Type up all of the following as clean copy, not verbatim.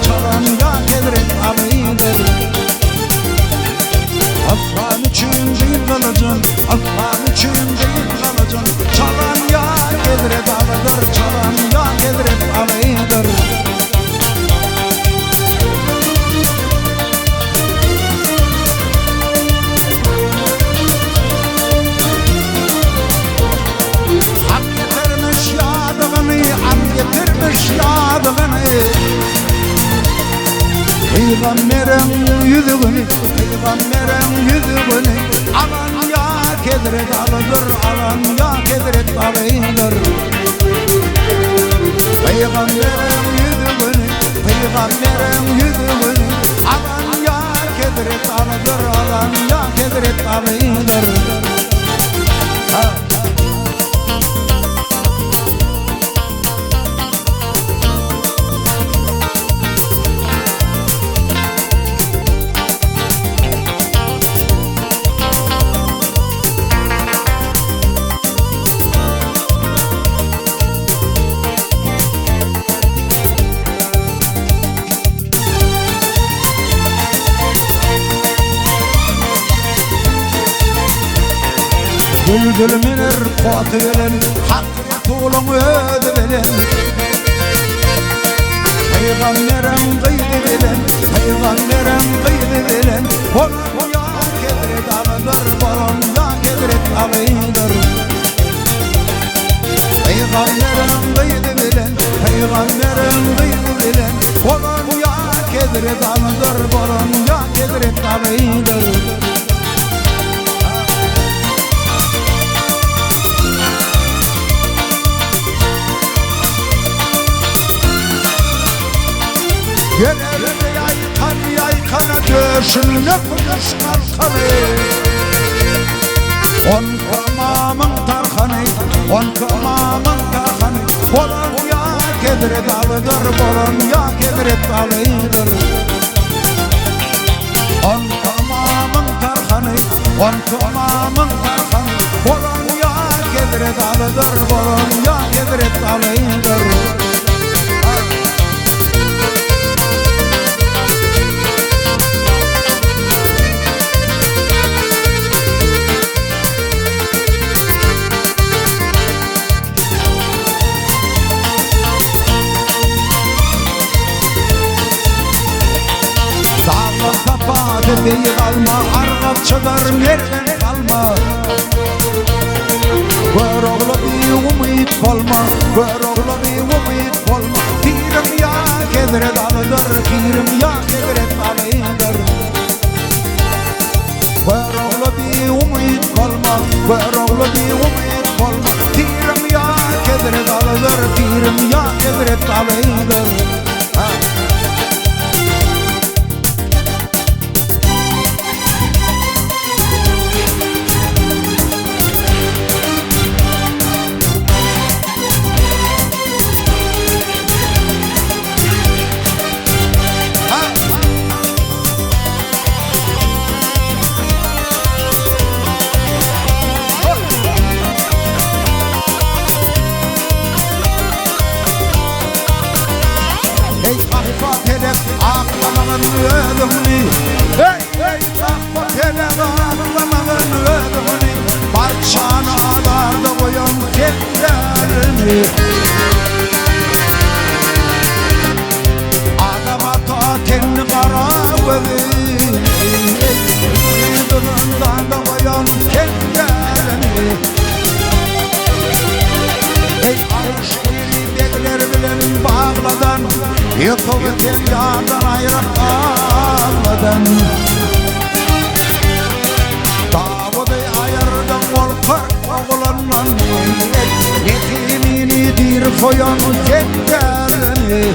çalan ya kedret alıdır. Afgan için değil kalacaksın, Afgan için değil kalacaksın. Çalan ya kedret alıdır, çalan ya kedret alıdır. Getirmiş yadığını Peygamberin yüzüğünü Peygamberin yüzüğünü Alan ya kedret alıdır Alan ya kedret alıdır. Peygamberin yüzüğünü Peygamberin yüzüğünü Alan ya kedret alıdır Alan ya kedret alıdır. Bülbül minir kuatı bilen Hakkı tuğlum ödü bilen Peygamberin kıydı bilen Peygamberin kıydı bilen Bolon ya kedret alıdır Bolon ya kedret alıdır. Peygamberin kıydı bilen Peygamberin kıydı bilen Bolon ya kedret alıdır Bolon ya kedret alıdır. Yerlerde yaykana döşünle kuş kalkanı On kırmamın tarkanı On kırmamın tarkanı Bolan ya kedret alıdır Bolan ya kedret alıdır. On kırmamın tarkanı On kırmamın tarkanı Bolan ya kedret alıdır Bolan ya kedret alıdır. Beyi kalma, argatçılar nereden kalma. Gör oğlu bir umut olma, gör oğlu bir umut olma. Pirim ya kedret alıdır, pirim ya kedret alıdır. Gör oğlu bir umut olma, gör oğlu bir umut olma. Pirim ya kedret alıdır, pirim ya kedret alıdır. Aklamanın ödümünü Hey hey takma telef aklamanın ödümünü Parçanı alarda koyun kendilerini Adama ta tenli kara gözü Dudundan da koyun kendilerini Hey aşkiri bekler bilen bağladan Yıkılı telyadan ayırıp ağladan Davud'u ayırdım ol kırk oğlandan Yetimini dir koyan kendilerini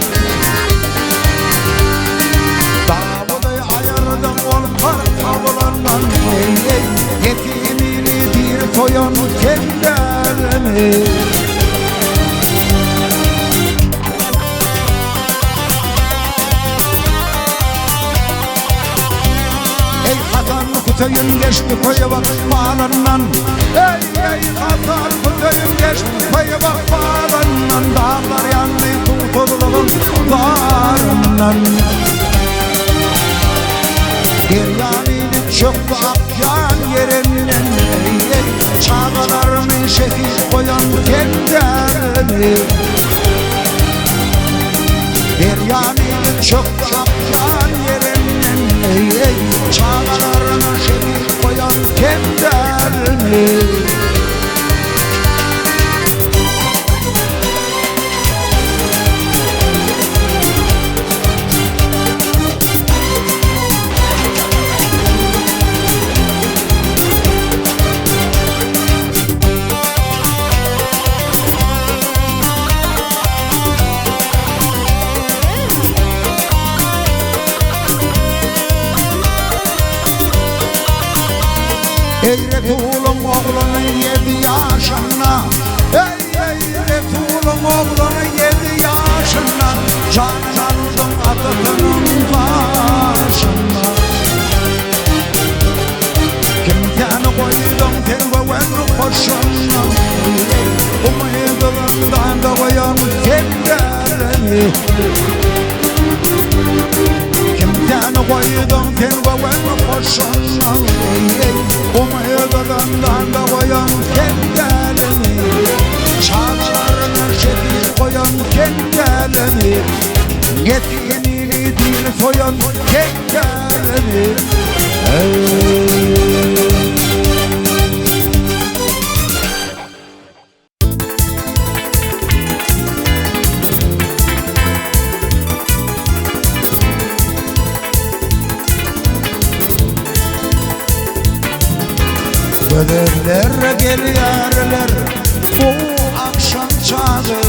Davud'u ayırdım ol kırk oğlandan Yetimini dir koyan kendilerini Kutayım geçti koya bak bağlanan Ey ey katar kutayım geçti koya bak bağlanan Dağlar yandı kurtulalım dağlarından başından Geryanini çöktü akyan yerinden Çağalarını şekil koyan kendilerini Geryanini çöktü akyan yerinden Çağalarını şekil koyan kendilerini Ey Resul'un oğlunu 7 yaşında Ey Resul'un oğlunu 7 yaşında Canını aldım Atatürk'ün başında Kimden koydum telvevenli koşuna Umudundan da koyan kendilerini Kimden koydum telvevenli koşuna Umudundan da koyan kendilerini Çağlarına şekil koyan kendilerini Yetkinliğini dil soyan kendilerini Göderler gelirler bu akşam çağı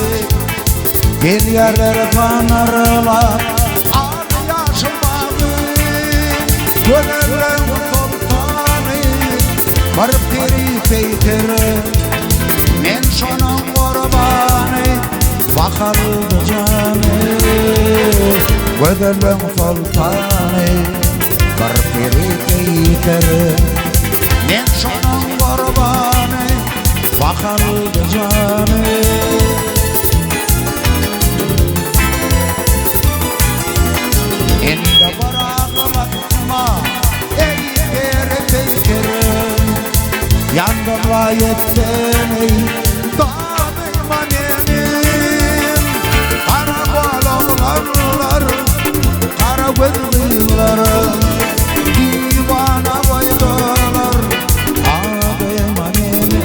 Gelirler kanarlar ağlı yaşım bağı Göderler sultanı varıp deri peyteri Men şonun kurbanı bakaldı canı Göderler sultanı varıp deri peyteri Men şonun kurbanı bakaldı canı Ende bırakma ey beri peykerim Yandım vayetten ey dağdıma nenim Kara balonlar, kara gözlüler Divana boylar ağdıma nenim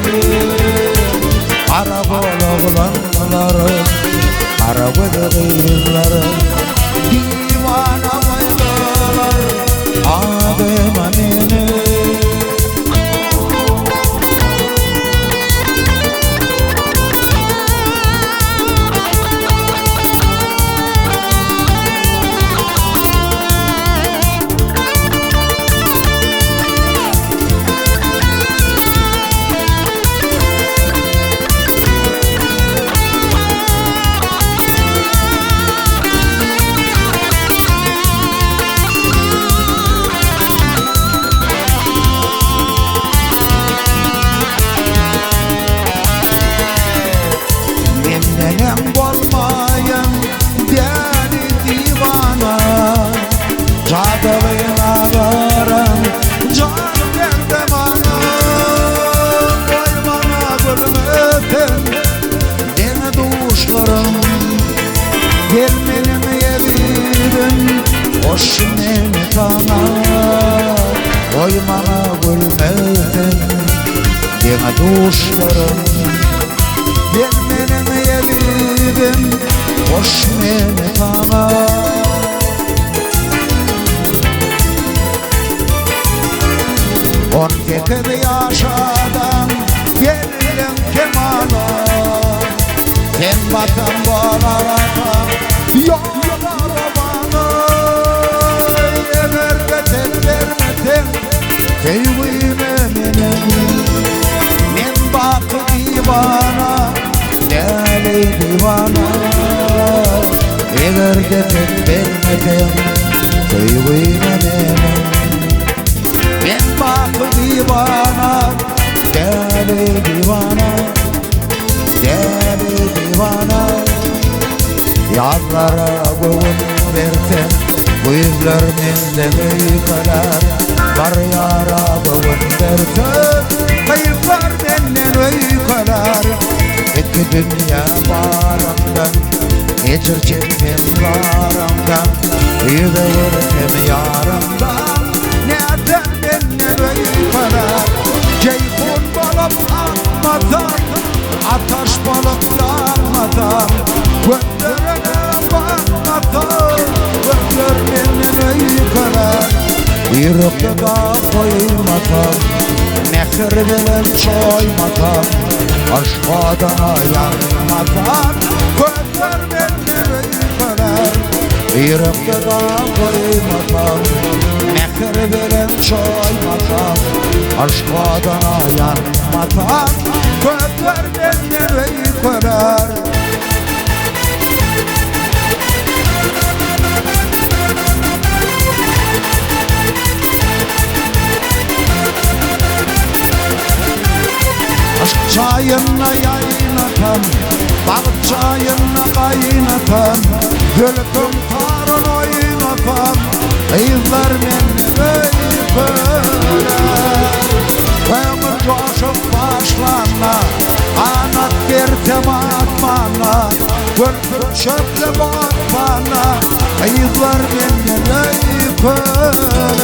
Kara balonlar, kara gözlüler Divana boylar ağdıma nenim Oymana gülmedin Dene duşlarım Gelmenin yerim Hoş meni kana On getir yaşadan Geldim kemana Sen batan bağlarata Yollara bana Emergeten vermeten Sevgime menem Men bakı divana Neli divana Emergeten vermeten Sevgime menem Men bakı divana Deli divana Deli divana Yazlara boğun versen Gözler menden uykalar Var yara boğun versen Kayıplar menden uykalar İki dünya barından Geçir çektim varımdan Yüreğim yarımdan Neden menden uykalar Ceyhun balıp atmadan Ataş balıklarmadan Gönderene bakmadan Gönder menden uykalar Yürükke da koymadan Mehir bilen çoymadan Aşkadana yanmadan Gönder menden uykalar Yürükke da koymadan Mehir bilen çoymadan Aşkadana yanmadan Gönder menden uykalar Çayına yaynatan, balık çayına kaynatan Gülküm tarın oynatan, kızlar menden uykalar Ömür coşup başlana, anat vertem atmana Gülküm çöple bakmana, kızlar menden uykalar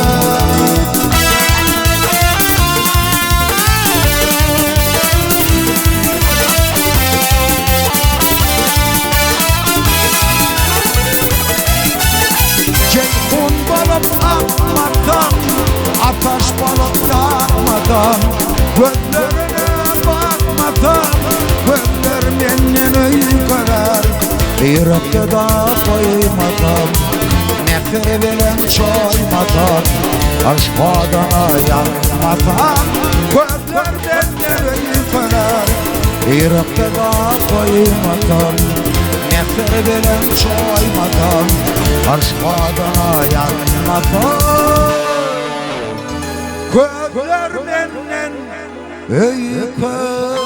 Atmadan, ataş balıklarmadan Gönderine bakmadan Gönder menden uykalar Yürekte da koymadan Mehir bilen çoymadan Aşkadana yanmadan Gönder menden uykalar Yürekte da koymadan Mehir bilen çoymadan Aşkadana yanmadan Gönder menden uykalar